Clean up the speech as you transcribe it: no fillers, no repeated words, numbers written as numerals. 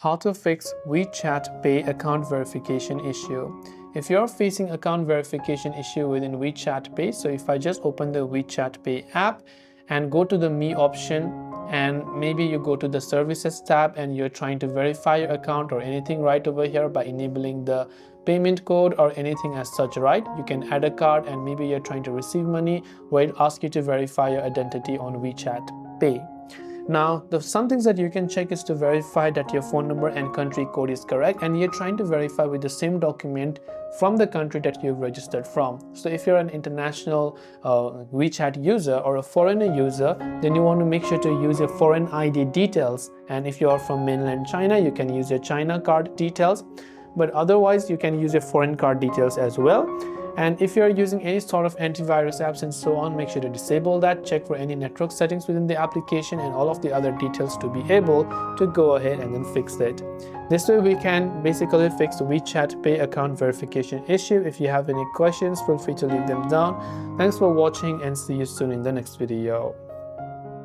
How to fix WeChat Pay account verification issue. If you're facing account verification issue within WeChat Pay, so if I just open the WeChat Pay app and go to the Me option, and maybe you go to the Services tab and you're trying to verify your account or anything right over here by enabling the payment code or anything as such, right? You can add a card and maybe you're trying to receive money where it asks you to verify your identity on WeChat Pay. Now, some things that you can check is to verify that your phone number and country code is correct, and you're trying to verify with the same document from the country that you've registered from. So if you're an international WeChat user or a foreigner user, then you want to make sure to use your foreign ID details. And if you are from mainland China, you can use your China card details. But otherwise, you can use your foreign card details as well. And if you're using any sort of antivirus apps and so on, make sure to disable that, check for any network settings within the application and all of the other details to be able to go ahead and then fix it. This way we can basically fix the WeChat Pay account verification issue. If you have any questions, feel free to leave them down. Thanks for watching and see you soon in the next video.